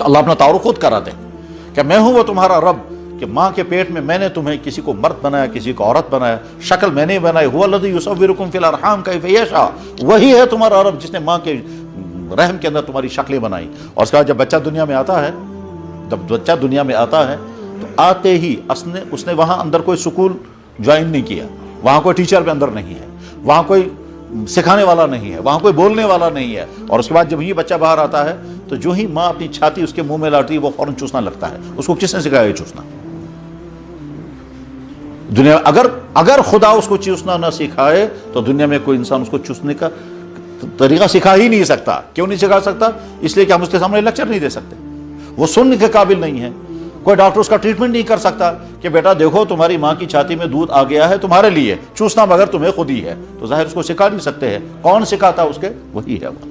تو اللہ اپنا تعارف خود کراتے ہیں کہ میں ہوں وہ تمہارا رب، کہ ماں کے پیٹ میں نے تمہیں کسی کو مرد بنایا، کسی کو عورت بنایا، شکل میں نے بنائی، هو الذی یصورکم فی الارحام کیف یشاء، وہی ہے تمہارا رب جس نے ماں کے رحم کے اندر تمہاری شکلیں بنائی۔ اور اس کے بعد جب بچہ دنیا میں آتا ہے تو آتے ہی اس نے وہاں اندر کوئی سکول جوائن نہیں کیا، وہاں کوئی ٹیچر بھی اندر نہیں ہے، وہاں کوئی سکھانے والا نہیں ہے، وہاں کوئی بولنے والا نہیں ہے۔ اور اس کے بعد جب یہ بچہ باہر آتا ہے تو جو ہی ماں اپنی چھاتی اس کے منہ میں لاتی ہے وہ فوراً چوسنا لگتا ہے۔ اس کو کس نے سکھایا یہ چوسنا؟ دنیا اگر خدا اس کو چوسنا نہ سکھائے تو دنیا میں کوئی انسان اس کو چوسنے کا طریقہ سکھا ہی نہیں سکتا۔ کیوں نہیں سکھا سکتا؟ اس لیے کہ ہم اس کے سامنے لیکچر نہیں دے سکتے، وہ سننے کے قابل نہیں ہے۔ کوئی ڈاکٹر اس کا ٹریٹمنٹ نہیں کر سکتا کہ بیٹا دیکھو تمہاری ماں کی چھاتی میں دودھ آ گیا ہے تمہارے لیے، چوسنا مگر تمہیں خود ہی ہے، تو ظاہر اس کو سکھا نہیں سکتے ہیں۔ کون سکھاتا اس کے؟ وہی ہے وہ۔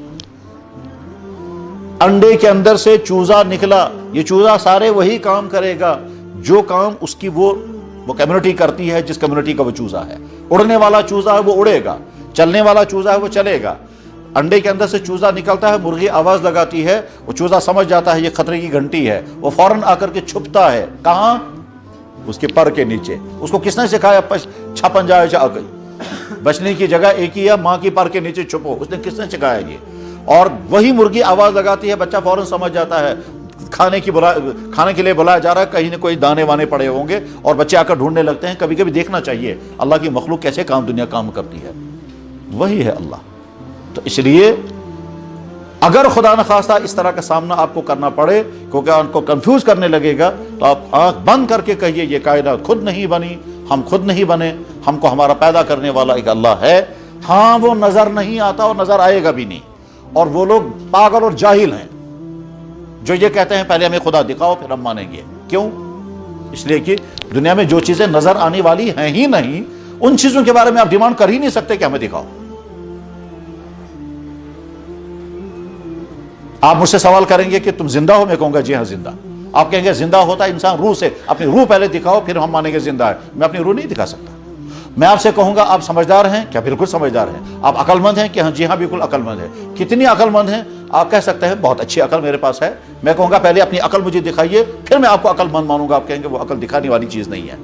انڈے کے اندر سے چوزا نکلا، یہ چوزا سارے وہی کام کرے گا جو کام اس کی وہ کمیونٹی کرتی ہے، جس کمیونٹی کا وہ چوزا ہے۔ اڑنے والا چوزا ہے وہ اڑے گا، چلنے والا چوزا ہے وہ چلے گا۔ انڈے کے اندر سے چوزا نکلتا ہے، مرغی آواز لگاتی ہے، وہ چوزا سمجھ جاتا ہے یہ خطرے کی گھنٹی ہے، وہ فوراً آ کر کے چھپتا ہے۔ کہاں؟ اس کے پر کے نیچے۔ اس کو کس نے سکھایا؟ چھپن جائے چا گئی، بچنے کی جگہ ایک ہی ہے، ماں کی پر کے نیچے چھپو۔ اس نے کس نے سکھایا یہ؟ اور وہی مرغی آواز لگاتی ہے، بچہ فوراً سمجھ جاتا ہے کھانے کے لیے بلایا جا رہا ہے، کہیں نہ کوئی دانے وانے پڑے ہوں گے، اور بچے آ کر ڈھونڈنے لگتے ہیں۔ کبھی کبھی دیکھنا چاہیے اللہ کی مخلوق کیسے دنیا کام کرتی ہے، وہی ہے اللہ۔ تو اس لیے اگر خدا نخواستہ اس طرح کا سامنا آپ کو کرنا پڑے کیونکہ آپ کو کنفیوز کرنے لگے گا، تو آپ آنکھ بند کر کے کہیے یہ کائنات خود نہیں بنی، ہم خود نہیں بنے، ہم کو ہمارا پیدا کرنے والا ایک اللہ ہے۔ ہاں وہ نظر نہیں آتا اور نظر آئے گا بھی نہیں، اور وہ لوگ پاگل اور جاہل ہیں جو یہ کہتے ہیں پہلے ہمیں خدا دکھاؤ پھر ہم مانیں گے۔ کیوں؟ اس لیے کہ دنیا میں جو چیزیں نظر آنے والی ہیں ہی نہیں، ان چیزوں کے بارے میں آپ ڈیمانڈ کر ہی نہیں سکتے کہ ہمیں دکھاؤ۔ آپ مجھ سے سوال کریں گے کہ تم زندہ ہو؟ میں کہوں گا جی ہاں زندہ۔ آپ کہیں گے زندہ ہوتا ہے انسان روح سے، اپنی روح پہلے دکھاؤ پھر ہم مانیں گے زندہ ہے۔ میں اپنی روح نہیں دکھا سکتا۔ میں آپ سے کہوں گا آپ سمجھدار ہیں کیا؟ بالکل سمجھدار ہیں۔ آپ عقل مند ہیں کہ ہاں جی ہاں بالکل عقل مند ہے۔ کتنی عقل مند ہیں؟ آپ کہہ سکتے ہیں بہت اچھی عقل میرے پاس ہے۔ میں کہوں گا پہلے اپنی عقل مجھے دکھائیے پھر میں آپ کو عقل مند مانوں گا۔ آپ کہیں گے وہ عقل دکھانے والی چیز نہیں ہے۔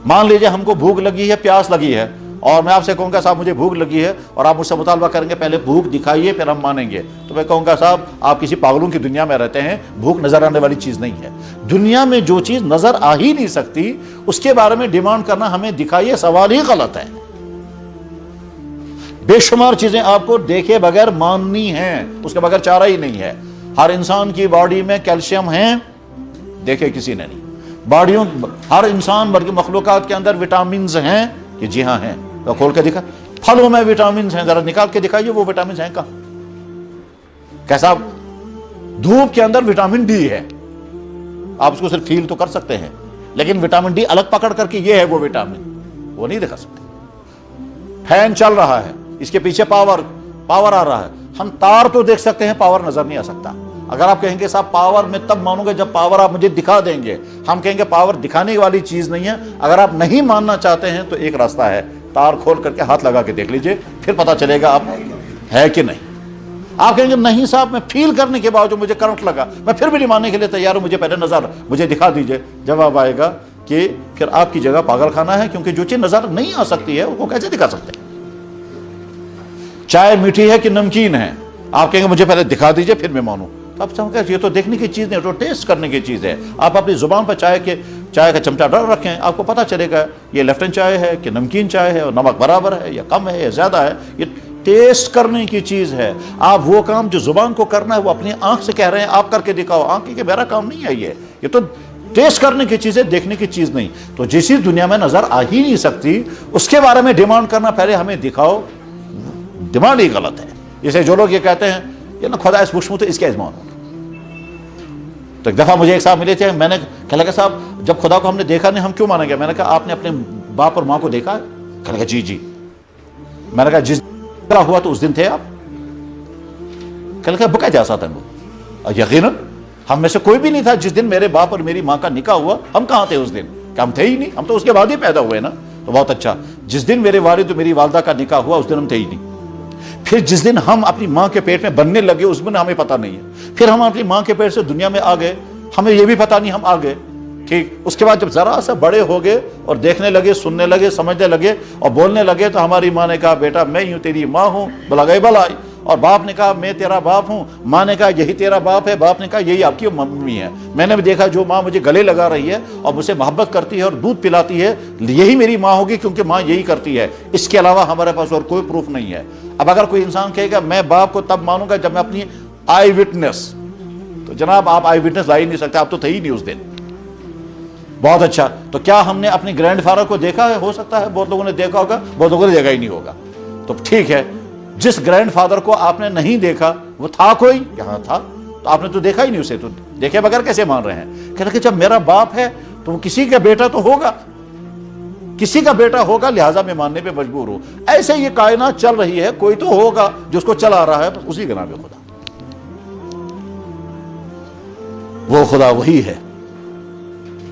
مان لیجئے ہم کو بھوک لگی ہے، پیاس لگی ہے، اور میں آپ سے کہوں گا صاحب مجھے بھوک لگی ہے، اور آپ مجھ سے مطالبہ کریں گے پہلے بھوک دکھائیے پھر ہم مانیں گے، تو میں کہوں گا صاحب آپ کسی پاگلوں کی دنیا میں رہتے ہیں، بھوک نظر آنے والی چیز نہیں ہے۔ دنیا میں جو چیز نظر آ ہی نہیں سکتی اس کے بارے میں ڈیمانڈ کرنا ہمیں دکھائیے سوال ہی غلط ہے۔ بے شمار چیزیں آپ کو دیکھے بغیر ماننی ہیں، اس کے بغیر چارہ ہی نہیں ہے۔ ہر انسان کی باڈی میں کیلشیم ہیں، دیکھے کسی نے نہیں۔ ہر انسان بلکہ مخلوقات کے اندر وٹامنز ہیں کہ جی ہاں ہیں، تو کھول کے دکھا۔ پھلوں میں وٹامنز ہیں، ذرا نکال کے دکھائیے وہ وٹامنز ہیں کہاں؟ کیسا؟ دھوپ کے اندر وٹامن ڈی ہے، آپ اس کو صرف فیل تو کر سکتے ہیں، لیکن وٹامن ڈی الگ پکڑ کر کے یہ ہے وہ وٹامن، وہ نہیں دکھا سکتے۔ فین چل رہا ہے، اس کے پیچھے پاور آ رہا ہے، ہم تار تو دیکھ سکتے ہیں، پاور نظر نہیں آ سکتا۔ اگر آپ کہیں گے صاحب پاور میں تب مانوں گے جب پاور آپ مجھے دکھا دیں گے، ہم کہیں گے پاور دکھانے والی چیز نہیں ہے۔ اگر آپ نہیں ماننا چاہتے ہیں تو ایک راستہ ہے، تار کھول کر کے ہاتھ لگا کے دیکھ لیجئے، پھر پتا چلے گا آپ ہے کہ نہیں۔ آپ کہیں گے نہیں صاحب میں فیل کرنے کے بعد جو مجھے کرنٹ لگا میں پھر بھی نہیں ماننے کے لیے تیار ہوں، مجھے پہلے نظر مجھے دکھا دیجئے۔ جواب آئے گا کہ پھر آپ کی جگہ پاگل خانہ ہے، کیونکہ جو چیز نظر نہیں آ سکتی ہے وہ کیسے دکھا سکتے ہیں؟ چائے میٹھی ہے کہ نمکین ہے، آپ کہیں گے مجھے پہلے دکھا دیجئے پھر میں مانوں، تو آپ سمجھیں یہ تو دیکھنے کی چیز نہیں، تو ٹیسٹ کرنے کی چیز ہے۔ آپ اپنی زبان پر چائے کا چمچہ ڈال رکھیں، آپ کو پتہ چلے گا یہ لیفٹن چائے ہے کہ نمکین چائے ہے، اور نمک برابر ہے یا کم ہے یا زیادہ ہے، یہ ٹیسٹ کرنے کی چیز ہے۔ آپ وہ کام جو زبان کو کرنا ہے وہ اپنی آنکھ سے کہہ رہے ہیں آپ کر کے دکھاؤ، آنکھ کے میرا کام نہیں ہے، یہ تو ٹیسٹ کرنے کی چیز ہے، دیکھنے کی چیز نہیں۔ تو جس چیز دنیا میں نظر آ ہی نہیں سکتی اس کے بارے میں ڈیمانڈ کرنا پہلے ہمیں دکھاؤ، ڈیمانڈ ہی غلط ہے۔ جیسے جو لوگ یہ کہتے ہیں یہ نا خدا اس مشمو تو اس کے ازمان ہو۔ تو ایک دفعہ مجھے ایک صاحب ملے تھے، میں نے کہا کہ صاحب جب خدا کو ہم نے دیکھا نہیں ہم کیوں مانیں گے؟ میں نے کہا آپ نے اپنے باپ اور ماں کو دیکھا ہے؟ کہا کہ جی۔ میں نے کہا جس دن ہوا تو اس دن تھے آپ؟ کہا بکا جا ساتھ ہیں۔ یقیناً ہم میں سے کوئی بھی نہیں تھا جس دن میرے باپ اور میری ماں کا نکاح ہوا، ہم کہاں تھے اس دن؟ کہ ہم تھے ہی نہیں، ہم تو اس کے بعد ہی پیدا ہوئے نا۔ تو بہت اچھا، جس دن میرے والد اور میری والدہ کا نکاح ہوا اس دن ہم تھے ہی نہیں۔ پھر جس دن ہم اپنی ماں کے پیٹ میں بننے لگے اس دن ہمیں پتہ نہیں ہے، پھر ہم اپنی ماں کے پیٹ سے دنیا میں آ گئے، ہمیں یہ بھی پتہ نہیں ہم آ گئے، ٹھیک۔ اس کے بعد جب ذرا سا بڑے ہو گئے اور دیکھنے لگے، سننے لگے، سمجھنے لگے اور بولنے لگے، تو ہماری ماں نے کہا بیٹا میں ہوں تیری ماں ہوں، بلا گئے بلائی، اور باپ نے کہا میں تیرا باپ ہوں، ماں نے کہا یہی تیرا باپ ہے، باپ نے کہا یہی آپ کی ممی ہے۔ میں نے بھی دیکھا جو ماں مجھے گلے لگا رہی ہے اور مجھ سے محبت کرتی ہے اور دودھ پلاتی ہے، یہی میری ماں ہوگی، کیونکہ ماں یہی کرتی ہے، اس کے علاوہ ہمارے پاس اور کوئی پروف نہیں ہے۔ اب اگر کوئی انسان کہے گا میں باپ کو تب مانوں گا جب میں اپنی آئی وٹنس، تو جناب آپ آئی وٹنس لا ہی نہیں سکتے، آپ تو تھے ہی نہیں اس دن۔ بہت اچھا، تو کیا ہم نے اپنے گرینڈ فادر کو دیکھا ہے؟ ہو سکتا ہے بہت لوگوں نے دیکھا ہوگا، بہت لوگوں نے دیکھا ہی نہیں ہوگا، تو ٹھیک ہے۔ جس گرینڈ فادر کو آپ نے نہیں دیکھا، وہ تھا کوئی یہاں تھا، تو آپ نے تو دیکھا ہی نہیں اسے، تو دیکھے بغیر کیسے مان رہے ہیں؟ کہ جب میرا باپ ہے تو وہ کسی کا بیٹا تو ہوگا، کسی کا بیٹا ہوگا، لہٰذا میں ماننے پہ مجبور ہوں۔ ایسے یہ کائنات چل رہی ہے، کوئی تو ہوگا جو اس کو چلا رہا ہے، بس اسی کا نام ہے خدا۔ وہ خدا وہی ہے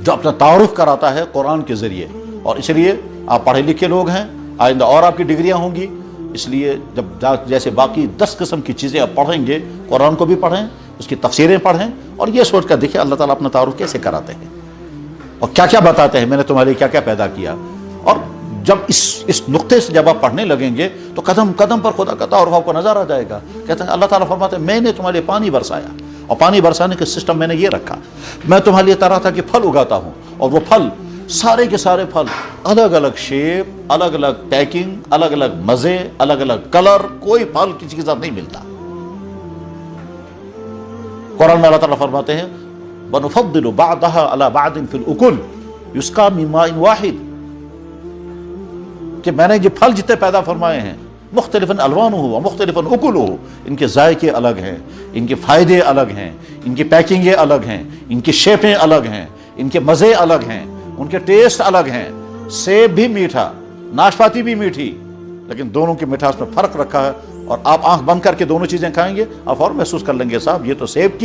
جو اپنا تعارف کراتا ہے قرآن کے ذریعے، اور اس لیے آپ پڑھے لکھے لوگ ہیں، آئندہ اور آپ کی ڈگریاں ہوں گی، اس لیے جب جیسے باقی 10 قسم کی چیزیں آپ پڑھیں گے، قرآن کو بھی پڑھیں، اس کی تفسیریں پڑھیں، اور یہ سوچ کر دیکھیں اللہ تعالیٰ اپنا تعارف کیسے کراتے ہیں اور کیا کیا بتاتے ہیں، میں نے تمہارے لیے کیا کیا پیدا کیا۔ اور جب اس نقطے سے جب آپ پڑھنے لگیں گے تو قدم قدم پر خدا کا تعارف آپ کو نظر آ جائے گا۔ کہتے ہیں اللہ تعالیٰ فرماتے ہیں میں نے تمہارے لیے پانی برسایا، اور پانی برسانے کا سسٹم میں نے یہ رکھا، میں تمہارے لیے طرح طرح کے پھل اگاتا ہوں، اور وہ پھل سارے کے سارے پھل الگ الگ شیپ، الگ الگ پیکنگ، الگ الگ مزے، الگ الگ کلر، کوئی پھل کسی کے ساتھ نہیں ملتا۔ قرآن میں اللہ تعالیٰ فرماتے ہیں وَنُفَضِّلُ بَعْضَهَا عَلَى بَعْضٍ فِي الْأُكُلِ يُسْقَىٰ مِن مَاءٍ وَاحِدٍ، کہ میں نے یہ پھل جتنے پیدا فرمائے ہیں مختلف الوانہ و مختلف اکلہ، ان کے ذائقے الگ ہیں، ان کے فائدے الگ ہیں، ان کی پیکنگیں الگ ہیں، ان کی شیپیں الگ ہیں، ان کے مزے الگ ہیں، ان کے ٹیسٹ الگ ہیں۔ سیب بھی میٹھا، ناشپاتی بھی میٹھی، لیکن دونوں کی مٹھاس میں فرق رکھا ہے، اور آپ آنکھ بند کر کے دونوں چیزیں کھائیں گے آپ اور محسوس کر لیں گے صاحب یہ تو سیب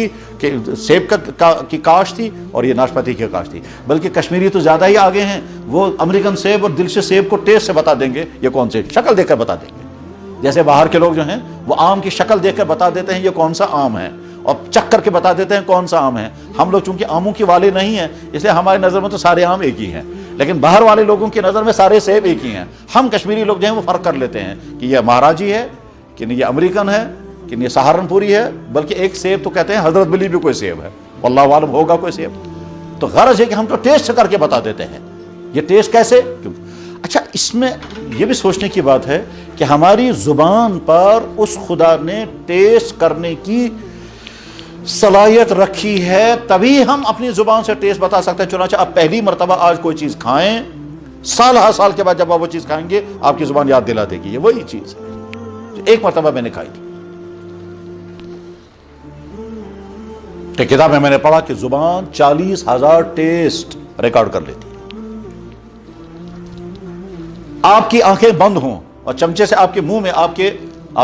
کی کاشت تھی اور یہ ناشپاتی کی کاشت تھی۔ بلکہ کشمیری تو زیادہ ہی آگے ہیں، وہ امریکن سیب اور دل سے سیب کو ٹیسٹ سے بتا دیں گے یہ کون سے، شکل دیکھ کر بتا دیں گے۔ جیسے باہر کے لوگ جو ہیں وہ آم کی شکل دیکھ کر بتا دیتے ہیں یہ کون سا آم ہے، اور چکھ کر کے بتا دیتے ہیں کون سا آم ہے۔ ہم لوگ چونکہ آموں کے والے نہیں ہیں، اس لیے ہماری نظر میں تو سارے آم ایک ہی ہیں، لیکن باہر والے لوگوں کی نظر میں سارے سیب ایک ہی ہیں۔ ہم کشمیری لوگ جو ہیں وہ فرق کر لیتے ہیں کہ یہ مہاراجی ہے، کہ یہ امریکن ہے، کہ یہ سہارنپوری ہے، بلکہ ایک سیب تو کہتے ہیں حضرت بلی بھی کوئی سیب ہے، واللہ عالم ہوگا کوئی سیب۔ تو غرض ہے کہ ہم تو ٹیسٹ کر کے بتا دیتے ہیں، یہ ٹیسٹ کیسے؟ اچھا، اس میں یہ بھی سوچنے کی بات ہے کہ ہماری زبان پر اس خدا نے ٹیسٹ کرنے کی صلاحیت رکھی ہے، تبھی ہم اپنی زبان سے ٹیسٹ بتا سکتے ہیں۔ چنانچہ آپ پہلی مرتبہ آج کوئی چیز کھائیں، سال ہر سال کے بعد جب آپ وہ چیز کھائیں گے آپ کی زبان یاد دلا دے گی یہ وہی چیز ہے جو ایک مرتبہ میں نے کھائی تھی۔ کہ کتاب میں نے پڑھا کہ زبان 40,000 ٹیسٹ ریکارڈ کر لیتی ہے۔ آپ کی آنکھیں بند ہوں اور چمچے سے آپ کے منہ میں آپ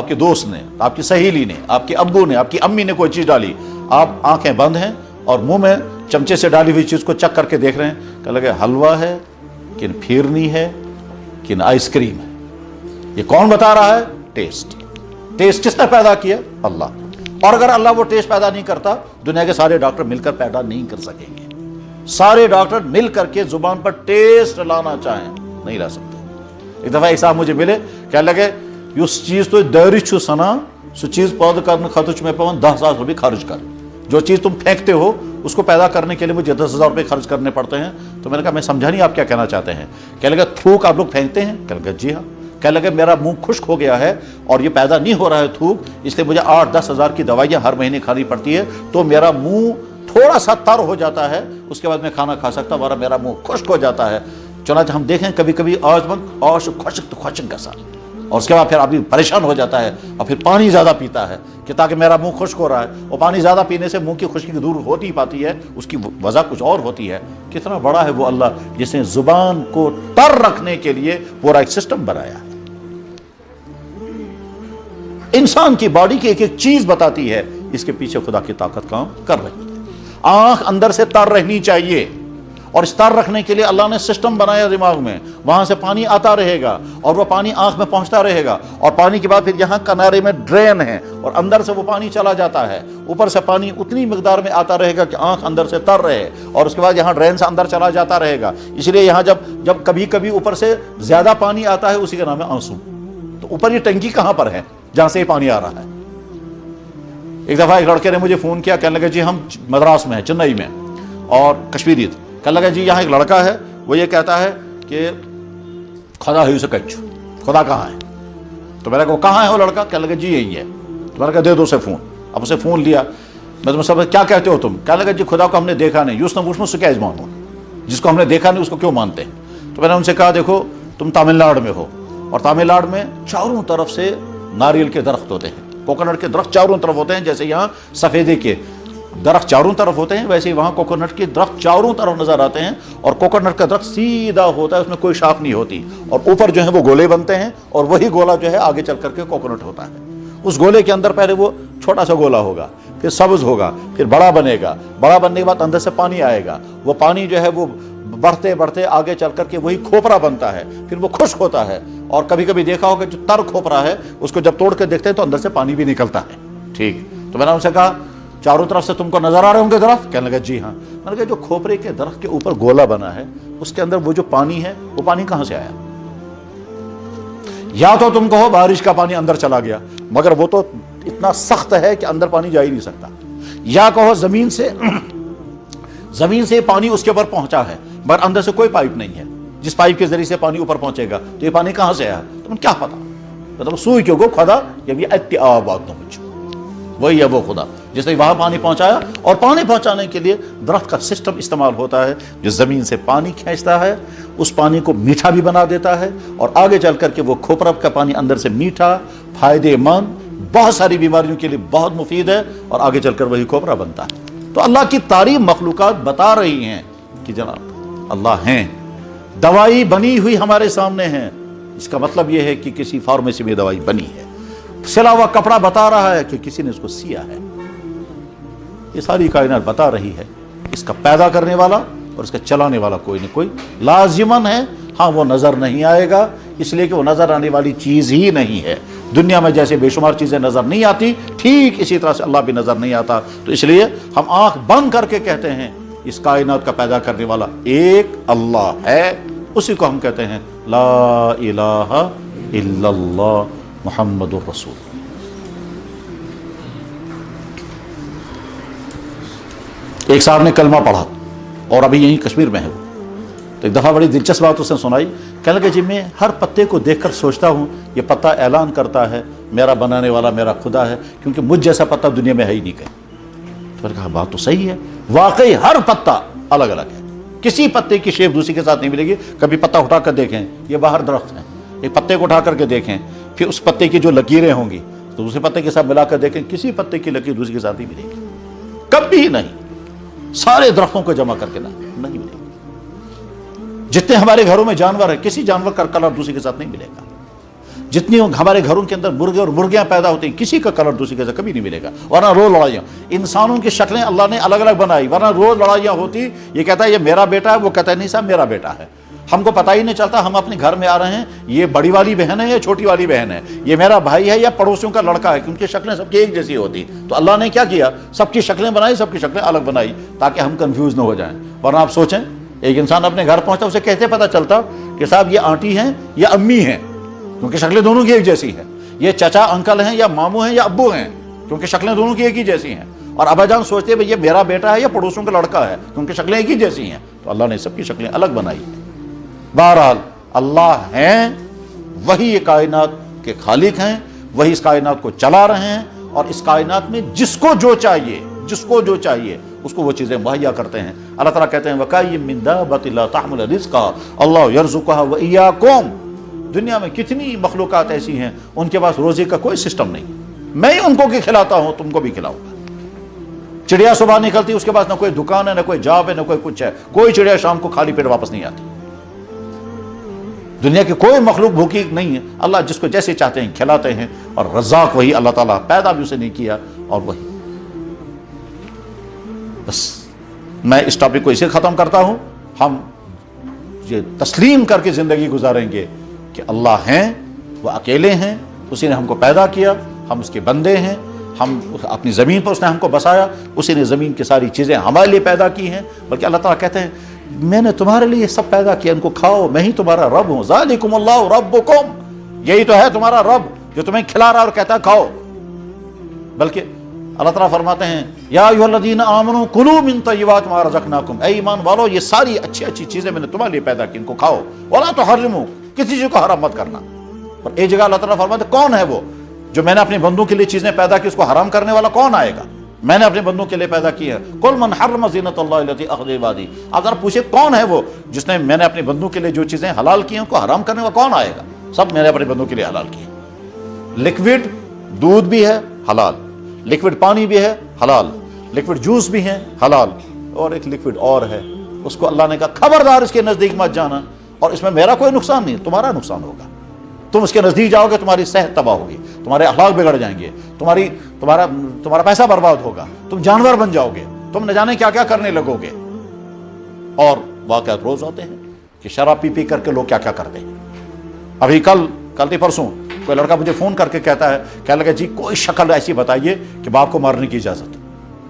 کے دوست نے، آپ کی سہیلی نے، آپ کے ابو نے، آپ کی امی نے کوئی چیز ڈالی، آپ آنکھیں بند ہیں اور منہ میں چمچے سے ڈالی ہوئی چیز کو چک کر کے دیکھ رہے ہیں کہ لگے حلوہ ہے کہ پھیرنی ہے کہ آئس کریم ہے، یہ کون بتا رہا ہے؟ ٹیسٹ کس نے پیدا کیا؟ اللہ۔ اور اگر اللہ وہ ٹیسٹ پیدا نہیں کرتا دنیا کے سارے ڈاکٹر مل کر پیدا نہیں کر سکیں گے۔ سارے ڈاکٹر مل کر کے زبان پر ٹیسٹ لانا چاہیں نہیں لا سکتے۔ ایک دفعہ ایک صاحب مجھے ملے، کہنے لگے اس چیز تو داری چھو سنا سو چیز پیدا کرنے خاطر میں پون 10,000 روپے خرچ کر، جو چیز تم پھینکتے ہو اس کو پیدا کرنے کے لیے مجھے 10,000 روپے خرچ کرنے پڑتے ہیں۔ تو میں نے کہا میں سمجھا نہیں آپ کیا کہنا چاہتے ہیں؟ کہنے لگا تھوک آپ لوگ پھینکتے ہیں؟ کہنے لگا جی ہاں۔ کہنے لگے میرا منہ خشک ہو گیا ہے اور یہ پیدا نہیں ہو رہا ہے تھوک، اس لیے مجھے 8-10 ہزار کی دوائیاں ہر مہینے کھانی پڑتی ہے، تو میرا منہ تھوڑا سا تر ہو جاتا ہے، اس کے بعد میں کھانا کھا سکتا ہوں، میرا منہ خشک ہو جاتا ہے۔ چنانچہ ہم دیکھیں کبھی کبھی خشک کا سا، اور اس کے بعد پھر آدمی پریشان ہو جاتا ہے اور پھر پانی زیادہ پیتا ہے کہ تاکہ میرا منہ خشک ہو رہا ہے، اور پانی زیادہ پینے سے منہ کی خشکی دور ہوتی ہی پاتی ہے، اس کی وجہ کچھ اور ہوتی ہے۔ کتنا بڑا ہے وہ اللہ جس نے زبان کو تر رکھنے کے لیے پورا ایک سسٹم بنایا ہے۔ انسان کی باڈی کی ایک ایک چیز بتاتی ہے اس کے پیچھے خدا کی طاقت کام کر رہی ہے۔ آنکھ اندر سے تر رہنی چاہیے، اور اس تر رکھنے کے لیے اللہ نے سسٹم بنایا دماغ میں، وہاں سے پانی آتا رہے گا اور وہ پانی آنکھ میں پہنچتا رہے گا، اور پانی کے بعد پھر یہاں کنارے میں ڈرین ہے اور اندر سے وہ پانی چلا جاتا ہے، اوپر سے پانی اتنی مقدار میں آتا رہے گا کہ آنکھ اندر سے تر رہے، اور اس کے بعد یہاں ڈرین سے اندر چلا جاتا رہے گا۔ اس لیے یہاں جب کبھی کبھی اوپر سے زیادہ پانی آتا ہے، اسی کا نام ہے آنسو۔ تو اوپر یہ ٹنکی کہاں پر ہے جہاں سے یہ پانی آ رہا ہے؟ ایک دفعہ ایک لڑکے نے مجھے فون کیا، کہنے لگا جی ہم مدراس میں ہیں، چنئی میں، اور کشمیری تھے، کہنے لگا جی یہاں ایک لڑکا ہے، وہ یہ کہتا ہے کہ خدا ہے اسے کچھ، خدا کہاں ہے؟ تو میں نے کہا کہاں ہے وہ لڑکا؟ کہنے لگا جی یہی ہے۔ تو میں نے کہا دے دو اسے فون۔ اب اسے فون لیا، میں تمہیں سب کیا کہتے ہو تم؟ کہنے لگا جی خدا کو ہم نے دیکھا نہیں، یوس نہ اس کیا مانو، جس کو ہم نے دیکھا نہیں اس کو کیوں مانتے ہیں؟ تو میں نے ان سے کہا دیکھو تم تامل ناڈو میں ہو، اور تامل ناڈو میں چاروں طرف سے ناریل کے درخت ہوتے ہیں، کوکونٹ کے درخت چاروں طرف ہوتے ہیں، جیسے یہاں سفیدے کے درخت چاروں طرف ہوتے ہیں ویسے ہی وہاں کوکونٹ کے درخت چاروں طرف نظر آتے ہیں، اور کوکونٹ کا درخت سیدھا ہوتا ہے، اس میں کوئی شاخ نہیں ہوتی، اور اوپر جو ہے وہ گولے بنتے ہیں، اور وہی گولا جو ہے آگے چل کر کے کوکونٹ ہوتا ہے۔ اس گولے کے اندر پہلے وہ چھوٹا سا گولا ہوگا، پھر سبز ہوگا، پھر بڑا بنے گا، بڑا بننے کے بعد اندر سے پانی آئے گا، وہ پانی جو ہے وہ بڑھتے بڑھتے آگے چل کر کے وہی کھوپرا بنتا ہے، پھر وہ خشک ہوتا ہے، اور کبھی کبھی دیکھا ہوگا جو تر کھوپرا ہے اس کو جب توڑ کے دیکھتے ہیں تو اندر سے پانی بھی نکلتا ہے۔ ٹھیک، تو میں نے ان سے کہا چاروں طرف سے تم کو نظر آ رہے ہوں گے درخت؟ کہنے لگا جی ہاں۔ میں نے کہا جو کھوپرے کے درخت کے اوپر گولا بنا ہے اس کے اندر وہ جو پانی ہے وہ پانی کہاں سے آیا؟ یا تو تم کہو بارش کا پانی اندر چلا گیا، مگر وہ تو اتنا سخت ہے کہ اندر پانی جا ہی نہیں سکتا، یا کہو زمین سے پانی اس کے اوپر پہنچا ہے مگر اندر سے کوئی پائپ نہیں ہے جس پائپ کے ذریعے سے پانی اوپر پہنچے گا، تو یہ پانی کہاں سے آیا؟ تمہیں کیا پتا؟ مطلب سوئی کیوں کو خدا یہ وہی ہے وہ خدا جس نے وہاں پانی پہنچایا، اور پانی پہنچانے کے لیے درخت کا سسٹم استعمال ہوتا ہے جو زمین سے پانی کھینچتا ہے، اس پانی کو میٹھا بھی بنا دیتا ہے، اور آگے چل کر کے وہ کھوپرا کا پانی اندر سے میٹھا، فائدے مند، بہت ساری بیماریوں کے لیے بہت مفید ہے، اور آگے چل کر وہی کھوپرا بنتا ہے۔ تو اللہ کی تعریف مخلوقات بتا رہی ہیں کہ جناب اللہ ہیں، دوائی بنی ہوئی ہمارے سامنے ہے، اس کا مطلب یہ ہے کہ کسی فارمیسی میں دوائی بنی ہے، سلا ہوا کپڑا بتا رہا ہے کہ کسی نے اس کو سیا ہے، یہ ساری کائنات بتا رہی ہے، اس کا پیدا کرنے والا اور اس کا چلانے والا کوئی نہ کوئی لازماً ہے۔ ہاں وہ نظر نہیں آئے گا اس لیے کہ وہ نظر آنے والی چیز ہی نہیں ہے، دنیا میں جیسے بے شمار چیزیں نظر نہیں آتی ٹھیک اسی طرح سے اللہ بھی نظر نہیں آتا، تو اس لیے ہم آنکھ بند کر کے کہتے ہیں اس کائنات کا پیدا کرنے والا ایک اللہ ہے، اسی کو ہم کہتے ہیں لا الہ الا اللہ محمد الرسول۔ ایک صاحب نے کلمہ پڑھا اور ابھی یہیں کشمیر میں ہے وہ، تو ایک دفعہ بڑی دلچسپ بات اس نے سنائی، کہنے لگے جی میں ہر پتے کو دیکھ کر سوچتا ہوں یہ پتا اعلان کرتا ہے میرا بنانے والا میرا خدا ہے، کیونکہ مجھ جیسا پتا دنیا میں ہے ہی نہیں کہیں۔ تو میں نے کہا بات تو صحیح ہے، واقعی ہر پتا الگ الگ ہے، کسی پتے کی شیپ دوسری کے ساتھ نہیں ملے گی۔ کبھی پتا اٹھا کر دیکھیں، یہ باہر درخت ہیں، ایک پتے کو اٹھا کر کے دیکھیں، پھر اس پتے کی جو لکیریں ہوں گی تو دوسرے پتے کے ساتھ ملا کر دیکھیں، کسی پتے کی لکیر دوسری کے ساتھ نہیں ملے گی، کبھی نہیں، سارے درختوں کو جمع کر کے نہیں ملے گی۔ جتنے ہمارے گھروں میں جانور ہیں کسی جانور کا کلر دوسری کے ساتھ نہیں ملے گا، جتنی ہمارے گھروں کے اندر مرغے اور مرغیاں پیدا ہوتی ہیں کسی کا کلر دوسری کے ساتھ کبھی نہیں ملے گا، ورنہ روز لڑائیاں، انسانوں کی شکلیں اللہ نے الگ الگ بنائی ورنہ روز لڑائیاں ہوتی، یہ کہتا ہے یہ میرا بیٹا ہے، وہ کہتا ہے نہیں صاحب میرا بیٹا ہے، ہم کو پتہ ہی نہیں چلتا، ہم اپنے گھر میں آ رہے ہیں یہ بڑی والی بہن ہے یا چھوٹی والی بہن ہے، یہ میرا بھائی ہے یا پڑوسیوں کا لڑکا ہے، کیونکہ شکلیں سب کی ایک جیسی ہوتی، تو اللہ نے کیا کیا سب کی شکلیں بنائی، سب کی شکلیں الگ بنائی تاکہ ہم کنفیوز نہ ہو جائیں۔ ورنہ آپ سوچیں ایک انسان اپنے گھر پہنچتا اسے کیسے پتہ چلتا کہ صاحب یہ آنٹی ہیں یا امی ہیں، کیونکہ شکلیں دونوں کی ایک جیسی ہیں، یہ چچا انکل ہیں یا ماموں ہیں یا ابو ہیں، کیونکہ شکلیں دونوں کی ایک ہی جیسی ہیں، اور ابا جان سوچتے ہیں یہ میرا بیٹا ہے یا پڑوسوں کا لڑکا ہے، کیونکہ شکلیں ایک ہی جیسی ہیں، تو اللہ نے سب کی شکلیں الگ بنائی۔ بہرحال اللہ ہیں، وہی یہ کائنات کے خالق ہیں، وہی اس کائنات کو چلا رہے ہیں، اور اس کائنات میں جس کو جو چاہیے اس کو وہ چیزیں مہیا کرتے ہیں۔ اللہ تعالیٰ کہتے ہیں وَكَأَيٍّ مِّن دَابَّةٍ لَا تَحْمِلُ رِزْقَهَا اللَّهُ يَرْزُقُهَا وَإِيَّاكُمْ۔ دنیا میں کتنی مخلوقات ایسی ہیں ان کے پاس روزی کا کوئی سسٹم نہیں، میں ہی ان کو کھلاتا ہوں، تم کو بھی کھلاؤں گا۔ چڑیا صبح نکلتی اس کے پاس نہ کوئی دکان ہے، نہ کوئی جاب ہے، نہ کوئی کچھ ہے، کوئی چڑیا شام کو خالی پیٹ واپس نہیں آتی۔ دنیا کی کوئی مخلوق بھوکی نہیں ہے، اللہ جس کو جیسے چاہتے ہیں کھلاتے ہیں، اور رزاق وہی اللہ تعالیٰ، پیدا بھی اسے نہیں کیا، اور وہی۔ بس میں اس ٹاپک کو اسے ختم کرتا ہوں، ہم یہ تسلیم کر کے زندگی گزاریں گے کہ اللہ ہیں، وہ اکیلے ہیں، اسی نے ہم کو پیدا کیا، ہم اس کے بندے ہیں، ہم اپنی زمین پر اس نے ہم کو بسایا، اسی نے زمین کی ساری چیزیں ہمارے لیے پیدا کی ہیں، بلکہ اللہ تعالیٰ کہتے ہیں میں نے تمہارے لیے سب پیدا کیا، ان کو کھاؤ، میں ہی تمہارا رب ہوں، ذالکم اللہ ربکم، یہی تو ہے تمہارا رب جو تمہیں کھلا رہا اور کہتا ہے کھاؤ۔ بلکہ اللہ تعالیٰ فرماتے ہیں یا ایھا الذین آمنوا کلوا من طیبات ما رزقناکم، اے ایمان والو یہ ساری اچھی اچھی چیزیں میں نے تمہارے لیے پیدا کی، ان کو کھاؤ، ولا تحرموا، کسی چیز کو حرام مت کرنا۔ اور ایک جگہ اللہ تعالیٰ فرماتے ہیں کون ہے وہ جو میں نے اپنے بندوں کے لیے چیزیں پیدا کی، اس کو حرام کرنے والا کون آئے گا؟ میں نے اپنے بندوں کے لیے پیدا کی ہے۔ قل من حرم زینت اللہ التی اخرج لعبادہ، آپ ذرا پوچھے کون ہے وہ جس نے میں نے اپنے بندوں کے لیے جو چیزیں حلال کی ہیں ان کو حرام کرنے والا کون آئے گا؟ سب میں نے اپنے بندوں کے لیے حلال کی ہے۔ لکوڈ دودھ بھی ہے حلال، لکوڈ پانی بھی ہے حلال، لکوڈ جوس بھی ہے حلال، اور ایک لکوڈ اور ہے اس کو اللہ نے کہا خبردار اس کے نزدیک مت جانا، اور اس میں میرا کوئی نقصان نہیں، تمہارا نقصان ہوگا، تم اس کے نزدیک جاؤ گے تمہاری صحت تباہ ہوگی، تمہارے اخلاق بگڑ جائیں گے، تمہارا پیسہ برباد ہوگا، تم جانور بن جاؤ گے، تم نہ جانے کیا کیا کرنے لگو گے۔ اور واقعات روز ہوتے ہیں کہ شراب پی پی کر کے لوگ کیا کیا کرتے ہیں۔ ابھی کل نہیں پرسوں کوئی لڑکا مجھے فون کر کے کہتا ہے، کہنے لگا جی کوئی شکل ایسی بتائیے کہ باپ کو مارنے کی اجازت،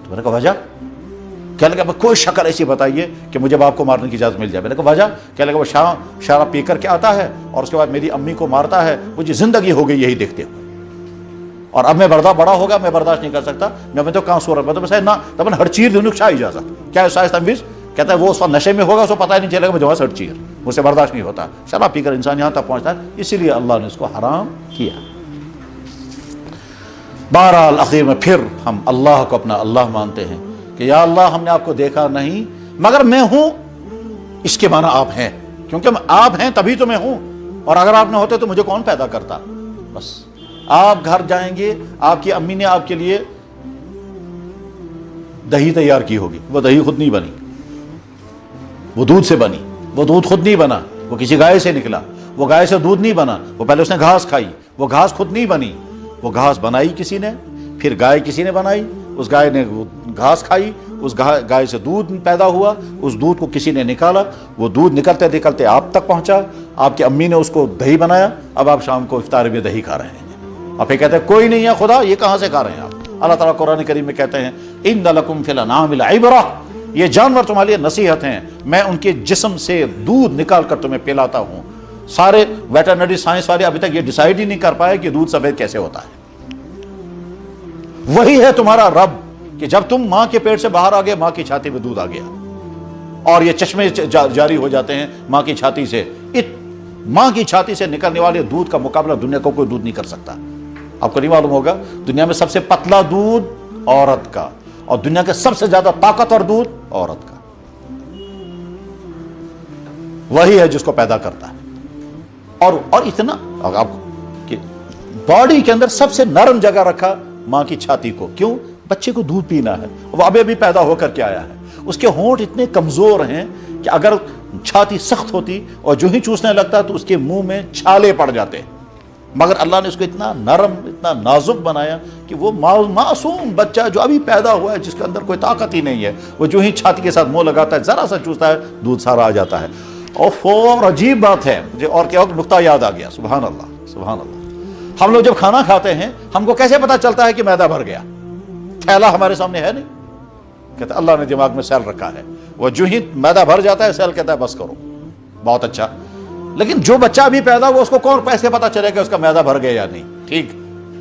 تو میں نے کہا وجہ؟ کہنے لگا کوئی شکل ایسی بتائیے کہ مجھے باپ کو مارنے کی اجازت مل جائے۔ میں نے کہا وجہ؟ کہنے لگا وہ شراب پی کر کے آتا ہے اور اس کے بعد میری امی کو مارتا ہے، مجھے زندگی ہو گئی یہی دیکھتے ہوئے، اور اب میں بڑا ہوگا میں برداشت نہیں کر سکتا، میں تو کہاں سو رہا میں تو نہ تب ہر چیز دونوں اجازت کیا ہے تنویز کہتا ہے وہ اس وقت نشے میں ہوگا، اس کو پتہ ہی نہیں چلے گا مجھے ہر چیز مجھ سے برداشت نہیں ہوتا۔ شراب پی کر انسان یہاں تک پہنچتا ہے، اسی لیے اللہ نے اس کو حرام کیا۔ بہرحال آخر میں پھر ہم اللہ کو اپنا اللہ مانتے ہیں کہ یا اللہ ہم نے آپ کو دیکھا نہیں مگر میں ہوں، اس کے معنی آپ ہیں، کیونکہ آپ ہیں تبھی تو میں ہوں، اور اگر آپ نہ ہوتے تو مجھے کون پیدا کرتا۔ بس آپ گھر جائیں گے، آپ کی امی نے آپ کے لیے دہی تیار کی ہوگی، وہ دہی خود نہیں بنی، وہ دودھ سے بنی، وہ دودھ خود نہیں بنا، وہ کسی گائے سے نکلا، وہ گائے سے دودھ نہیں بنا، وہ پہلے اس نے گھاس کھائی، وہ گھاس خود نہیں بنی، وہ گھاس بنائی کسی نے، پھر گائے کسی نے بنائی، اس گائے نے گھاس کھائی، اس گائے سے دودھ پیدا ہوا، اس دودھ کو کسی نے نکالا، وہ دودھ نکلتے نکلتے آپ تک پہنچا، آپ کی امی نے اس کو دہی بنایا، اب آپ شام کو افطار میں دہی کھا رہے ہیں۔ آپ پھر کہتے ہیں کوئی نہیں ہے خدا، یہ کہاں سے کھا رہے ہیں آپ؟ اللہ تعالیٰ قرآن کریم میں کہتے ہیں ان لکم فی الانعام لعبرۃ، یہ جانور تمہارے لیے نصیحت ہیں، میں ان کے جسم سے دودھ نکال کر تمہیں پلاتا ہوں۔ سارے ویٹرنری سائنس والے ابھی تک یہ ڈیسائیڈ ہی نہیں کر پائے کہ دودھ سفید کیسے ہوتا ہے۔ وہی ہے تمہارا رب کہ جب تم ماں کے پیٹ سے باہر آ گئے، ماں کی چھاتی میں دودھ آ گیا، اور یہ چشمے جاری ہو جاتے ہیں ماں کی چھاتی سے۔ ماں کی چھاتی سے نکلنے والے دودھ کا مقابلہ دنیا کو کوئی دودھ نہیں کر سکتا۔ آپ کو نہیں معلوم ہوگا دنیا میں سب سے پتلا دودھ عورت کا، اور دنیا کے سب سے زیادہ طاقتور دودھ عورت کا۔ وہی ہے جس کو پیدا کرتا ہے، اور اتنا آپ کہ باڈی کے اندر سب سے نرم جگہ رکھا ماں کی چھاتی کو، کیوں؟ بچے کو دودھ پینا ہے، وہ ابھی پیدا ہو کر کے آیا ہے، اس کے ہونٹ اتنے کمزور ہیں کہ اگر چھاتی سخت ہوتی اور جو ہی چوسنے لگتا تو اس کے منہ میں چھالے پڑ جاتے، مگر اللہ نے اس کو اتنا نرم اتنا نازک بنایا کہ وہ معصوم بچہ جو ابھی پیدا ہوا ہے، جس کے اندر کوئی طاقت ہی نہیں ہے، وہ جو ہی چھاتی کے ساتھ منہ لگاتا ہے، ذرا سا چوستا ہے، دودھ سارا آ جاتا ہے۔ اور عجیب بات ہے، مجھے اور کیا نقطہ یاد آ گیا، سبحان اللہ سبحان اللہ، ہم لوگ جب کھانا کھاتے ہیں ہم کو کیسے پتا چلتا ہے کہ معدہ بھر گیا؟ تھیلا ہمارے سامنے ہے نہیں، کہتا اللہ نے دماغ میں سیل رکھا ہے، وہ جو ہی معدہ بھر جاتا ہے سیل کہتا ہے بس کرو، بہت اچھا۔ لیکن جو بچہ ابھی پیدا ہوا اس کو کون پیسے پتا چلے گا اس کا معدہ بھر گیا یا نہیں؟ ٹھیک،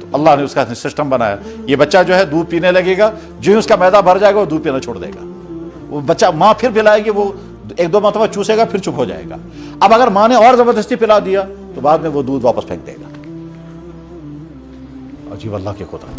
تو اللہ نے اس کا سسٹم بنایا، یہ بچہ جو ہے دودھ پینے لگے گا، جو ہی اس کا معدہ بھر جائے گا وہ دودھ پینا چھوڑ دے گا، وہ بچہ ماں پھر پلائے گی، وہ ایک دو مرتبہ چوسے گا پھر چپ ہو جائے گا۔ اب اگر ماں نے اور زبردستی پلا دیا تو بعد میں وہ دودھ واپس پھینک دے گا۔ عجیب اللہ کے خدا۔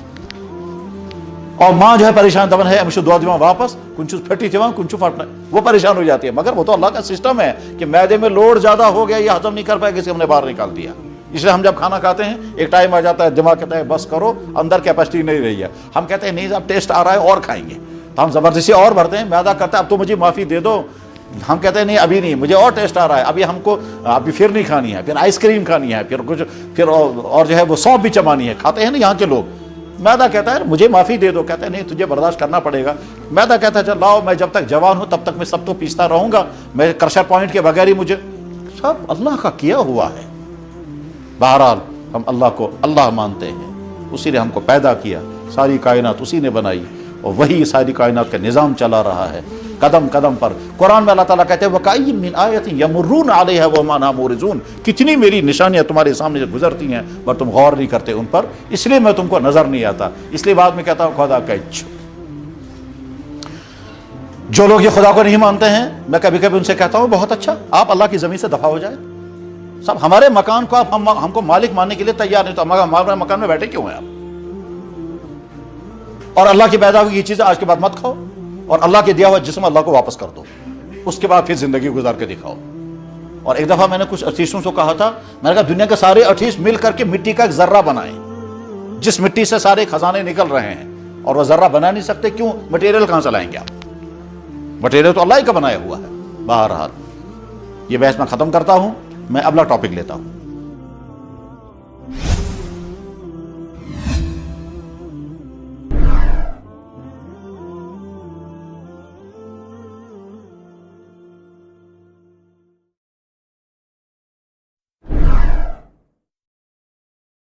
اور ماں جو ہے پریشان دبن ہے ہمیشہ دعا دیواں واپس کنچو پھٹی تھی وہاں کنچو پھٹنا، وہ پریشان ہو جاتی ہے، مگر وہ تو اللہ کا سسٹم ہے کہ معدے میں لوڈ زیادہ ہو گیا، یہ ہضم نہیں کر پائے، کسی ہم نے باہر نکال دیا۔ اس لیے ہم جب کھانا کھاتے ہیں ایک ٹائم آ جاتا ہے دماغ کہتا ہے بس کرو، اندر کیپیسٹی نہیں رہی ہے، ہم کہتے ہیں نہیں صاحب ٹیسٹ آ رہا ہے اور کھائیں گے، تو ہم زبردستی اور بھرتے ہیں، معدہ کرتا ہے اب تو مجھے معافی دے دو، ہم کہتے ہیں نہیں ابھی نہیں، مجھے اور ٹیسٹ آ رہا ہے، ابھی ہم کو ابھی پھر نہیں کھانی ہے، پھر آئس کریم کھانی ہے، پھر کچھ پھر اور جو ہے وہ سونپ بھی چبانی ہے، کھاتے ہیں نا یہاں کے لوگ، معدہ کہتا ہے مجھے معافی دے دو، کہتا ہے نہیں تجھے برداشت کرنا پڑے گا۔ معدہ کہتا ہے چل لاؤ میں جب تک جوان ہوں تب تک میں سب تو پیستا رہوں گا، میں کرشر پوائنٹ کے بغیر ہی مجھے، سب اللہ کا کیا ہوا ہے۔ بہرحال ہم اللہ کو اللہ مانتے ہیں، اسی نے ہم کو پیدا کیا، ساری کائنات اسی نے بنائی، اور وہی ساری کائنات کا نظام چلا رہا ہے قدم قدم پر۔ قرآن میں اللہ تعالیٰ کہتے ہیں وَكَأَيٍّ مِّنْ آیَةٍ يَمُرُّونَ عَلَيْهَا وَهُمْ عَنْهَا مُعْرِضُونَ، کتنی میری نشانیاں تمہارے سامنے سے گزرتی ہیں پر تم غور نہیں کرتے ان پر، اس لیے میں تم کو نظر نہیں آتا، اس لیے بعد میں کہتا ہوں خدا کا جو لوگ یہ خدا کو نہیں مانتے ہیں، میں کبھی کبھی ان سے کہتا ہوں بہت اچھا آپ اللہ کی زمین سے دفع ہو جائے، سب ہمارے مکان کو آپ ہم کو مالک ماننے کے لیے تیار نہیں، تو ہمارے مکان میں بیٹھے کیوں ہیں آپ؟ اور اللہ کی پیدا ہوئی یہ چیزیں آج کے بعد مت کھاؤ، اور اللہ کے دیا ہوا جسم اللہ کو واپس کر دو، اس کے بعد پھر زندگی گزار کے دکھاؤ۔ اور ایک دفعہ میں نے کچھ ارتیسوں سے کہا تھا، میں نے کہا دنیا کے سارے ارتیس مل کر کے مٹی کا ایک ذرہ بنائیں، جس مٹی سے سارے خزانے نکل رہے ہیں، اور وہ ذرہ بنا نہیں سکتے، کیوں؟ مٹیریل کہاں سے لائیں گے آپ؟ مٹیریل تو اللہ ہی کا بنایا ہوا ہے۔ بہرحال یہ بحث میں ختم کرتا ہوں، میں اگلا ٹاپک لیتا ہوں۔